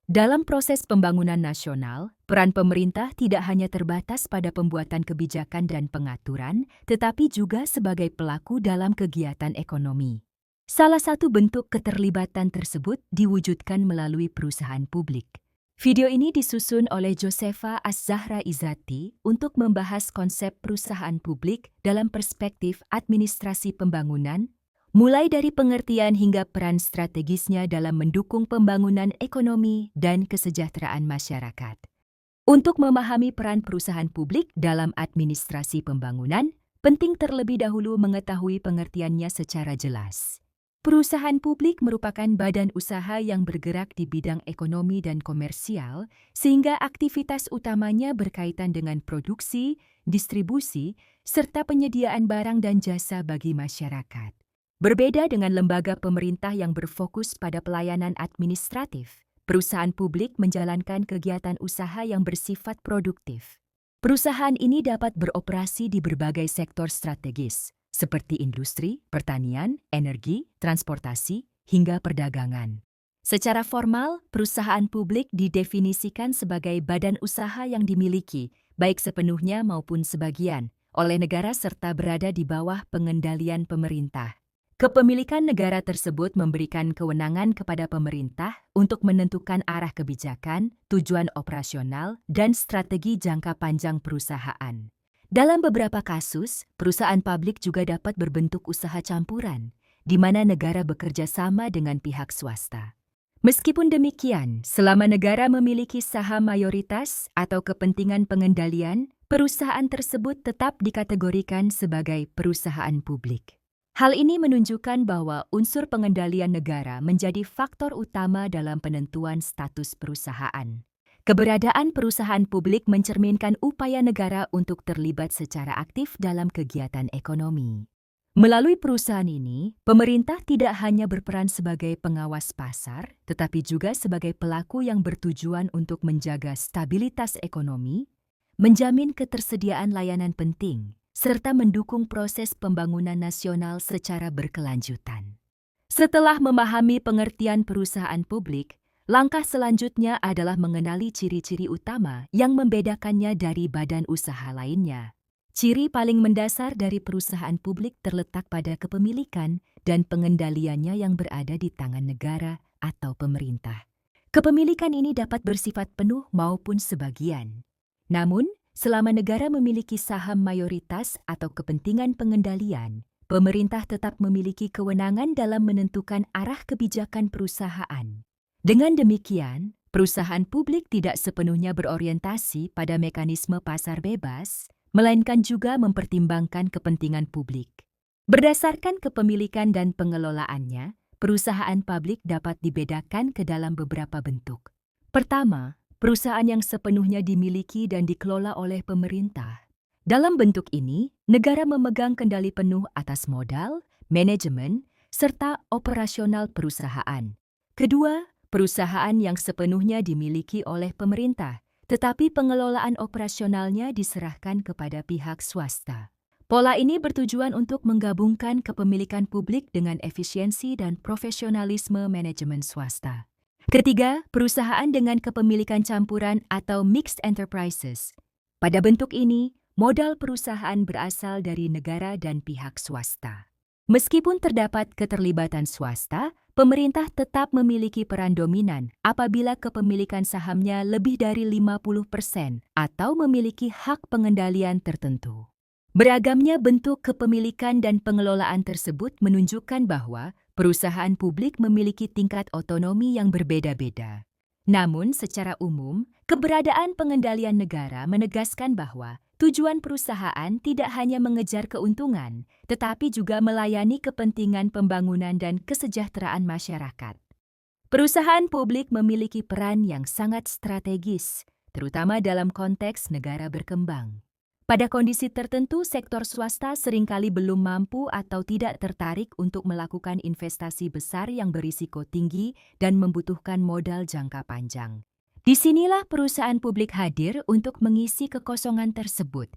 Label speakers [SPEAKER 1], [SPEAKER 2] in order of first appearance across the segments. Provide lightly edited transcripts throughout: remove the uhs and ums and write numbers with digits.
[SPEAKER 1] Dalam proses pembangunan nasional, peran pemerintah tidak hanya terbatas pada pembuatan kebijakan dan pengaturan, tetapi juga sebagai pelaku dalam kegiatan ekonomi. Salah satu bentuk keterlibatan tersebut diwujudkan melalui perusahaan publik. Video ini disusun oleh Josefa Az-Zahra Izati untuk membahas konsep perusahaan publik dalam perspektif administrasi pembangunan, mulai dari pengertian hingga peran strategisnya dalam mendukung pembangunan ekonomi dan kesejahteraan masyarakat. Untuk memahami peran perusahaan publik dalam administrasi pembangunan, penting terlebih dahulu mengetahui pengertiannya secara jelas. Perusahaan publik merupakan badan usaha yang bergerak di bidang ekonomi dan komersial, sehingga aktivitas utamanya berkaitan dengan produksi, distribusi, serta penyediaan barang dan jasa bagi masyarakat. Berbeda dengan lembaga pemerintah yang berfokus pada pelayanan administratif, perusahaan publik menjalankan kegiatan usaha yang bersifat produktif. Perusahaan ini dapat beroperasi di berbagai sektor strategis, seperti industri, pertanian, energi, transportasi, hingga perdagangan. Secara formal, perusahaan publik didefinisikan sebagai badan usaha yang dimiliki, baik sepenuhnya maupun sebagian, oleh negara serta berada di bawah pengendalian pemerintah. Kepemilikan negara tersebut memberikan kewenangan kepada pemerintah untuk menentukan arah kebijakan, tujuan operasional, dan strategi jangka panjang perusahaan. Dalam beberapa kasus, perusahaan publik juga dapat berbentuk usaha campuran, di mana negara bekerja sama dengan pihak swasta. Meskipun demikian, selama negara memiliki saham mayoritas atau kepentingan pengendalian, perusahaan tersebut tetap dikategorikan sebagai perusahaan publik. Hal ini menunjukkan bahwa unsur pengendalian negara menjadi faktor utama dalam penentuan status perusahaan. Keberadaan perusahaan publik mencerminkan upaya negara untuk terlibat secara aktif dalam kegiatan ekonomi. Melalui perusahaan ini, pemerintah tidak hanya berperan sebagai pengawas pasar, tetapi juga sebagai pelaku yang bertujuan untuk menjaga stabilitas ekonomi, menjamin ketersediaan layanan penting, serta mendukung proses pembangunan nasional secara berkelanjutan. Setelah memahami pengertian perusahaan publik, langkah selanjutnya adalah mengenali ciri-ciri utama yang membedakannya dari badan usaha lainnya. Ciri paling mendasar dari perusahaan publik terletak pada kepemilikan dan pengendaliannya yang berada di tangan negara atau pemerintah. Kepemilikan ini dapat bersifat penuh maupun sebagian. Namun, selama negara memiliki saham mayoritas atau kepentingan pengendalian, pemerintah tetap memiliki kewenangan dalam menentukan arah kebijakan perusahaan. Dengan demikian, perusahaan publik tidak sepenuhnya berorientasi pada mekanisme pasar bebas, melainkan juga mempertimbangkan kepentingan publik. Berdasarkan kepemilikan dan pengelolaannya, perusahaan publik dapat dibedakan ke dalam beberapa bentuk. Pertama, perusahaan yang sepenuhnya dimiliki dan dikelola oleh pemerintah. Dalam bentuk ini, negara memegang kendali penuh atas modal, manajemen, serta operasional perusahaan. Kedua, perusahaan yang sepenuhnya dimiliki oleh pemerintah, tetapi pengelolaan operasionalnya diserahkan kepada pihak swasta. Pola ini bertujuan untuk menggabungkan kepemilikan publik dengan efisiensi dan profesionalisme manajemen swasta. Ketiga, perusahaan dengan kepemilikan campuran atau mixed enterprises. Pada bentuk ini, modal perusahaan berasal dari negara dan pihak swasta. Meskipun terdapat keterlibatan swasta, pemerintah tetap memiliki peran dominan apabila kepemilikan sahamnya lebih dari 50% atau memiliki hak pengendalian tertentu. Beragamnya bentuk kepemilikan dan pengelolaan tersebut menunjukkan bahwa perusahaan publik memiliki tingkat otonomi yang berbeda-beda. Namun, secara umum, keberadaan pengendalian negara menegaskan bahwa tujuan perusahaan tidak hanya mengejar keuntungan, tetapi juga melayani kepentingan pembangunan dan kesejahteraan masyarakat. Perusahaan publik memiliki peran yang sangat strategis, terutama dalam konteks negara berkembang. Pada kondisi tertentu, sektor swasta seringkali belum mampu atau tidak tertarik untuk melakukan investasi besar yang berisiko tinggi dan membutuhkan modal jangka panjang. Disinilah perusahaan publik hadir untuk mengisi kekosongan tersebut.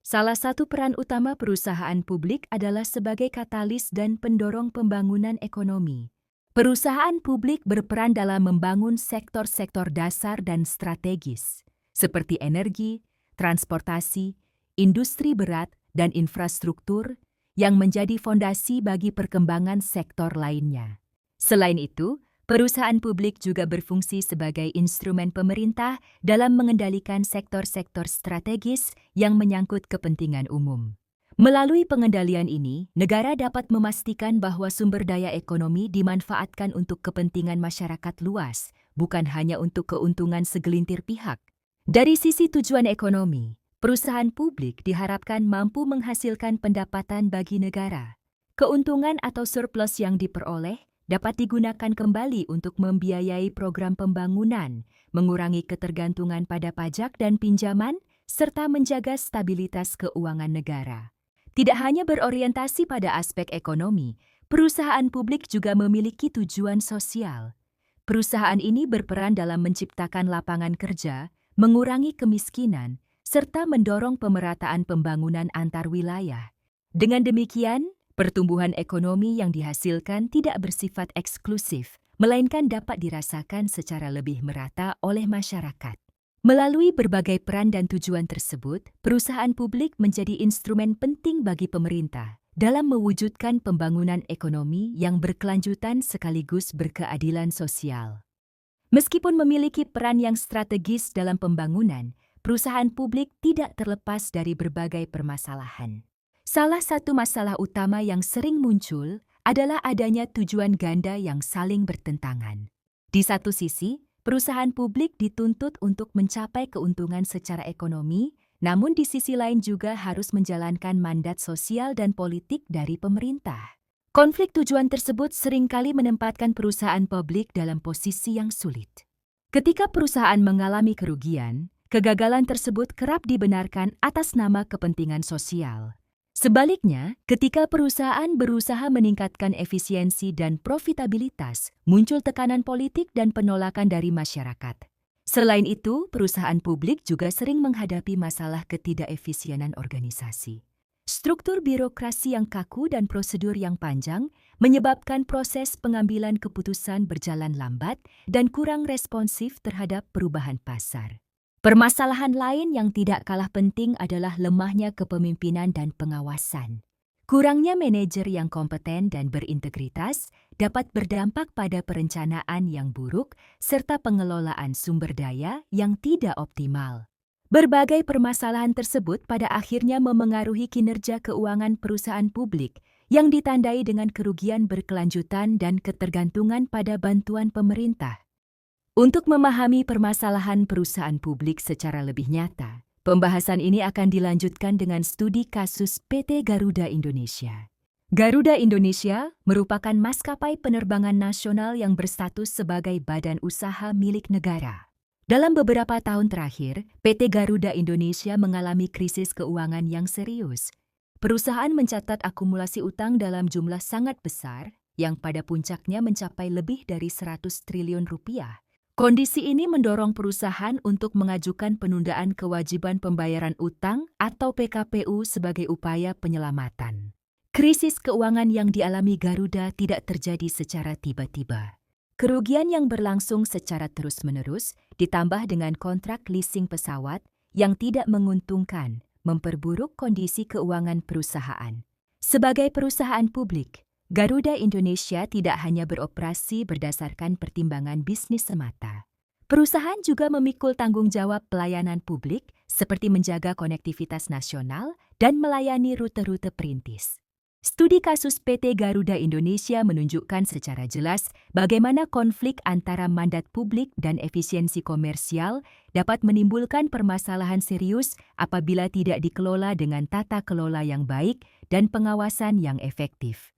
[SPEAKER 1] Salah satu peran utama perusahaan publik adalah sebagai katalis dan pendorong pembangunan ekonomi. Perusahaan publik berperan dalam membangun sektor-sektor dasar dan strategis, seperti energi, transportasi, industri berat, dan infrastruktur yang menjadi fondasi bagi perkembangan sektor lainnya. Selain itu, perusahaan publik juga berfungsi sebagai instrumen pemerintah dalam mengendalikan sektor-sektor strategis yang menyangkut kepentingan umum. Melalui pengendalian ini, negara dapat memastikan bahwa sumber daya ekonomi dimanfaatkan untuk kepentingan masyarakat luas, bukan hanya untuk keuntungan segelintir pihak. Dari sisi tujuan ekonomi, perusahaan publik diharapkan mampu menghasilkan pendapatan bagi negara. Keuntungan atau surplus yang diperoleh dapat digunakan kembali untuk membiayai program pembangunan, mengurangi ketergantungan pada pajak dan pinjaman, serta menjaga stabilitas keuangan negara. Tidak hanya berorientasi pada aspek ekonomi, perusahaan publik juga memiliki tujuan sosial. Perusahaan ini berperan dalam menciptakan lapangan kerja, mengurangi kemiskinan, serta mendorong pemerataan pembangunan antar wilayah. Dengan demikian, pertumbuhan ekonomi yang dihasilkan tidak bersifat eksklusif, melainkan dapat dirasakan secara lebih merata oleh masyarakat. Melalui berbagai peran dan tujuan tersebut, perusahaan publik menjadi instrumen penting bagi pemerintah dalam mewujudkan pembangunan ekonomi yang berkelanjutan sekaligus berkeadilan sosial. Meskipun memiliki peran yang strategis dalam pembangunan, perusahaan publik tidak terlepas dari berbagai permasalahan. Salah satu masalah utama yang sering muncul adalah adanya tujuan ganda yang saling bertentangan. Di satu sisi, perusahaan publik dituntut untuk mencapai keuntungan secara ekonomi, namun di sisi lain juga harus menjalankan mandat sosial dan politik dari pemerintah. Konflik tujuan tersebut seringkali menempatkan perusahaan publik dalam posisi yang sulit. Ketika perusahaan mengalami kerugian, kegagalan tersebut kerap dibenarkan atas nama kepentingan sosial. Sebaliknya, ketika perusahaan berusaha meningkatkan efisiensi dan profitabilitas, muncul tekanan politik dan penolakan dari masyarakat. Selain itu, perusahaan publik juga sering menghadapi masalah ketidakefisienan organisasi. Struktur birokrasi yang kaku dan prosedur yang panjang menyebabkan proses pengambilan keputusan berjalan lambat dan kurang responsif terhadap perubahan pasar. Permasalahan lain yang tidak kalah penting adalah lemahnya kepemimpinan dan pengawasan. Kurangnya manajer yang kompeten dan berintegritas dapat berdampak pada perencanaan yang buruk serta pengelolaan sumber daya yang tidak optimal. Berbagai permasalahan tersebut pada akhirnya memengaruhi kinerja keuangan perusahaan publik yang ditandai dengan kerugian berkelanjutan dan ketergantungan pada bantuan pemerintah. Untuk memahami permasalahan perusahaan publik secara lebih nyata, pembahasan ini akan dilanjutkan dengan studi kasus PT Garuda Indonesia. Garuda Indonesia merupakan maskapai penerbangan nasional yang berstatus sebagai badan usaha milik negara. Dalam beberapa tahun terakhir, PT Garuda Indonesia mengalami krisis keuangan yang serius. Perusahaan mencatat akumulasi utang dalam jumlah sangat besar, yang pada puncaknya mencapai lebih dari 100 triliun rupiah. Kondisi ini mendorong perusahaan untuk mengajukan penundaan kewajiban pembayaran utang atau PKPU sebagai upaya penyelamatan. Krisis keuangan yang dialami Garuda tidak terjadi secara tiba-tiba. Kerugian yang berlangsung secara terus-menerus ditambah dengan kontrak leasing pesawat yang tidak menguntungkan, memperburuk kondisi keuangan perusahaan. Sebagai perusahaan publik, Garuda Indonesia tidak hanya beroperasi berdasarkan pertimbangan bisnis semata. Perusahaan juga memikul tanggung jawab pelayanan publik seperti menjaga konektivitas nasional dan melayani rute-rute perintis. Studi kasus PT Garuda Indonesia menunjukkan secara jelas bagaimana konflik antara mandat publik dan efisiensi komersial dapat menimbulkan permasalahan serius apabila tidak dikelola dengan tata kelola yang baik dan pengawasan yang efektif.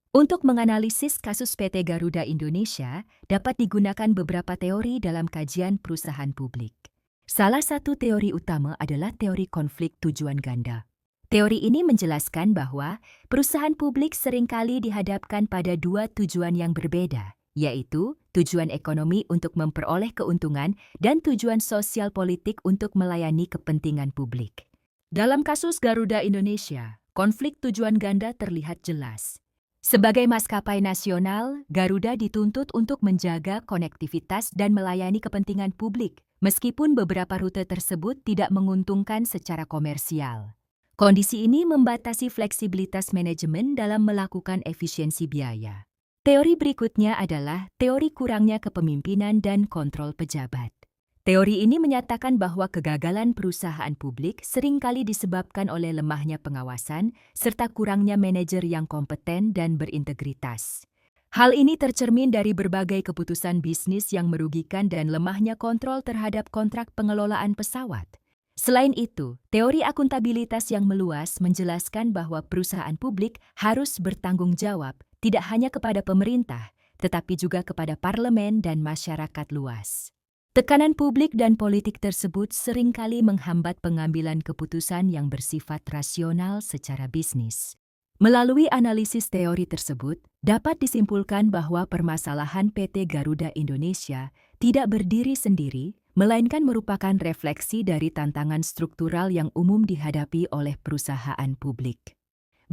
[SPEAKER 1] Untuk menganalisis kasus PT Garuda Indonesia, dapat digunakan beberapa teori dalam kajian perusahaan publik. Salah satu teori utama adalah teori konflik tujuan ganda. Teori ini menjelaskan bahwa perusahaan publik seringkali dihadapkan pada dua tujuan yang berbeda, yaitu tujuan ekonomi untuk memperoleh keuntungan dan tujuan sosial politik untuk melayani kepentingan publik. Dalam kasus Garuda Indonesia, konflik tujuan ganda terlihat jelas. Sebagai maskapai nasional, Garuda dituntut untuk menjaga konektivitas dan melayani kepentingan publik, meskipun beberapa rute tersebut tidak menguntungkan secara komersial. Kondisi ini membatasi fleksibilitas manajemen dalam melakukan efisiensi biaya. Teori berikutnya adalah teori kurangnya kepemimpinan dan kontrol pejabat. Teori ini menyatakan bahwa kegagalan perusahaan publik seringkali disebabkan oleh lemahnya pengawasan serta kurangnya manajer yang kompeten dan berintegritas. Hal ini tercermin dari berbagai keputusan bisnis yang merugikan dan lemahnya kontrol terhadap kontrak pengelolaan pesawat. Selain itu, teori akuntabilitas yang meluas menjelaskan bahwa perusahaan publik harus bertanggung jawab tidak hanya kepada pemerintah, tetapi juga kepada parlemen dan masyarakat luas. Tekanan publik dan politik tersebut seringkali menghambat pengambilan keputusan yang bersifat rasional secara bisnis. Melalui analisis teori tersebut, dapat disimpulkan bahwa permasalahan PT Garuda Indonesia tidak berdiri sendiri, melainkan merupakan refleksi dari tantangan struktural yang umum dihadapi oleh perusahaan publik.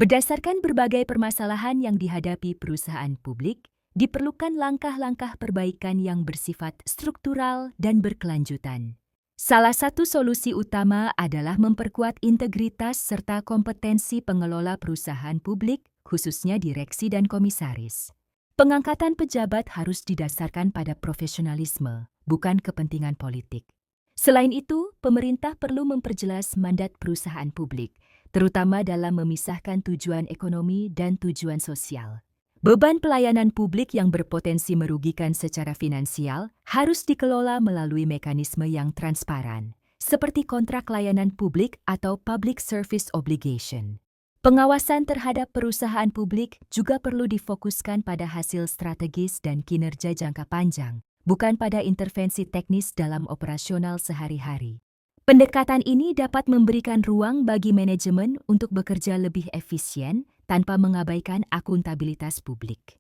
[SPEAKER 1] Berdasarkan berbagai permasalahan yang dihadapi perusahaan publik, diperlukan langkah-langkah perbaikan yang bersifat struktural dan berkelanjutan. Salah satu solusi utama adalah memperkuat integritas serta kompetensi pengelola perusahaan publik, khususnya direksi dan komisaris. Pengangkatan pejabat harus didasarkan pada profesionalisme, bukan kepentingan politik. Selain itu, pemerintah perlu memperjelas mandat perusahaan publik, terutama dalam memisahkan tujuan ekonomi dan tujuan sosial. Beban pelayanan publik yang berpotensi merugikan secara finansial harus dikelola melalui mekanisme yang transparan, seperti kontrak layanan publik atau public service obligation. Pengawasan terhadap perusahaan publik juga perlu difokuskan pada hasil strategis dan kinerja jangka panjang, bukan pada intervensi teknis dalam operasional sehari-hari. Pendekatan ini dapat memberikan ruang bagi manajemen untuk bekerja lebih efisien tanpa mengabaikan akuntabilitas publik.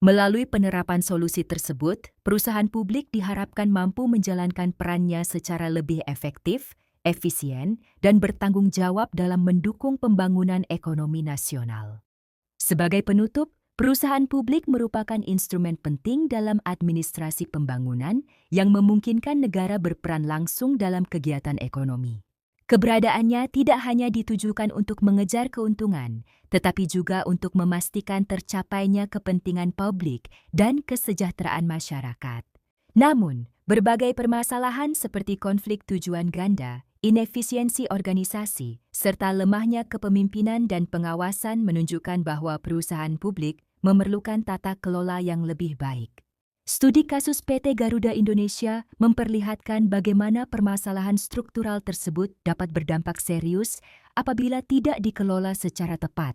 [SPEAKER 1] Melalui penerapan solusi tersebut, perusahaan publik diharapkan mampu menjalankan perannya secara lebih efektif, efisien, dan bertanggung jawab dalam mendukung pembangunan ekonomi nasional. Sebagai penutup, perusahaan publik merupakan instrumen penting dalam administrasi pembangunan yang memungkinkan negara berperan langsung dalam kegiatan ekonomi. Keberadaannya tidak hanya ditujukan untuk mengejar keuntungan, tetapi juga untuk memastikan tercapainya kepentingan publik dan kesejahteraan masyarakat. Namun, berbagai permasalahan seperti konflik tujuan ganda, inefisiensi organisasi, serta lemahnya kepemimpinan dan pengawasan menunjukkan bahwa perusahaan publik memerlukan tata kelola yang lebih baik. Studi kasus PT Garuda Indonesia memperlihatkan bagaimana permasalahan struktural tersebut dapat berdampak serius apabila tidak dikelola secara tepat.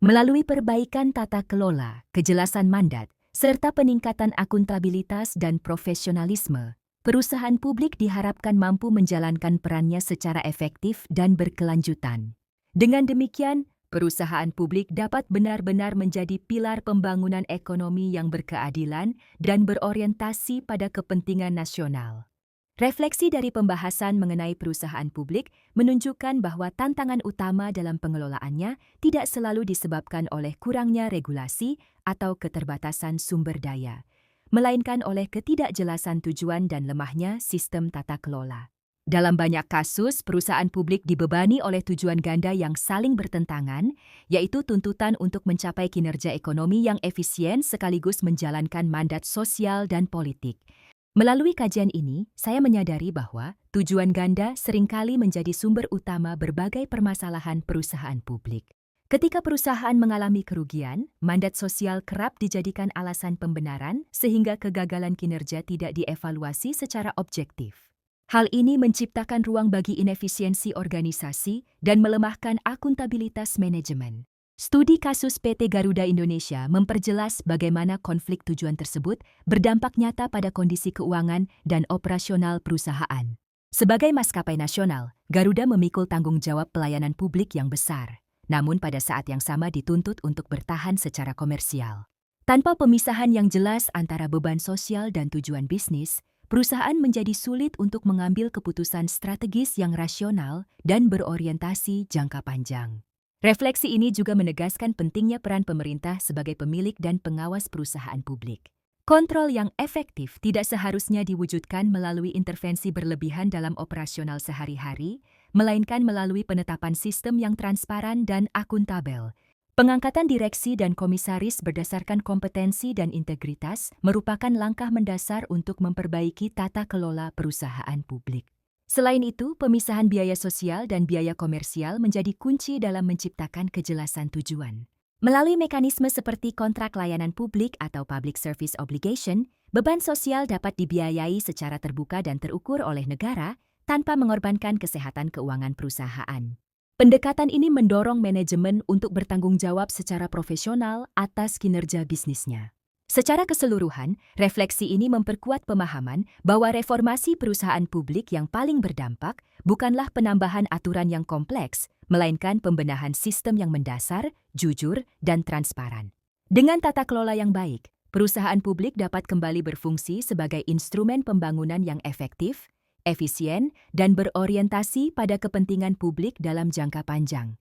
[SPEAKER 1] Melalui perbaikan tata kelola, kejelasan mandat, serta peningkatan akuntabilitas dan profesionalisme, perusahaan publik diharapkan mampu menjalankan perannya secara efektif dan berkelanjutan. Dengan demikian, perusahaan publik dapat benar-benar menjadi pilar pembangunan ekonomi yang berkeadilan dan berorientasi pada kepentingan nasional. Refleksi dari pembahasan mengenai perusahaan publik menunjukkan bahwa tantangan utama dalam pengelolaannya tidak selalu disebabkan oleh kurangnya regulasi atau keterbatasan sumber daya, melainkan oleh ketidakjelasan tujuan dan lemahnya sistem tata kelola. Dalam banyak kasus, perusahaan publik dibebani oleh tujuan ganda yang saling bertentangan, yaitu tuntutan untuk mencapai kinerja ekonomi yang efisien sekaligus menjalankan mandat sosial dan politik. Melalui kajian ini, saya menyadari bahwa tujuan ganda seringkali menjadi sumber utama berbagai permasalahan perusahaan publik. Ketika perusahaan mengalami kerugian, mandat sosial kerap dijadikan alasan pembenaran sehingga kegagalan kinerja tidak dievaluasi secara objektif. Hal ini menciptakan ruang bagi inefisiensi organisasi dan melemahkan akuntabilitas manajemen. Studi kasus PT Garuda Indonesia memperjelas bagaimana konflik tujuan tersebut berdampak nyata pada kondisi keuangan dan operasional perusahaan. Sebagai maskapai nasional, Garuda memikul tanggung jawab pelayanan publik yang besar, namun pada saat yang sama dituntut untuk bertahan secara komersial. Tanpa pemisahan yang jelas antara beban sosial dan tujuan bisnis, perusahaan menjadi sulit untuk mengambil keputusan strategis yang rasional dan berorientasi jangka panjang. Refleksi ini juga menegaskan pentingnya peran pemerintah sebagai pemilik dan pengawas perusahaan publik. Kontrol yang efektif tidak seharusnya diwujudkan melalui intervensi berlebihan dalam operasional sehari-hari, melainkan melalui penetapan sistem yang transparan dan akuntabel. Pengangkatan direksi dan komisaris berdasarkan kompetensi dan integritas merupakan langkah mendasar untuk memperbaiki tata kelola perusahaan publik. Selain itu, pemisahan biaya sosial dan biaya komersial menjadi kunci dalam menciptakan kejelasan tujuan. Melalui mekanisme seperti kontrak layanan publik atau public service obligation, beban sosial dapat dibiayai secara terbuka dan terukur oleh negara tanpa mengorbankan kesehatan keuangan perusahaan. Pendekatan ini mendorong manajemen untuk bertanggung jawab secara profesional atas kinerja bisnisnya. Secara keseluruhan, refleksi ini memperkuat pemahaman bahwa reformasi perusahaan publik yang paling berdampak bukanlah penambahan aturan yang kompleks, melainkan pembenahan sistem yang mendasar, jujur, dan transparan. Dengan tata kelola yang baik, perusahaan publik dapat kembali berfungsi sebagai instrumen pembangunan yang efektif, efisien, dan berorientasi pada kepentingan publik dalam jangka panjang.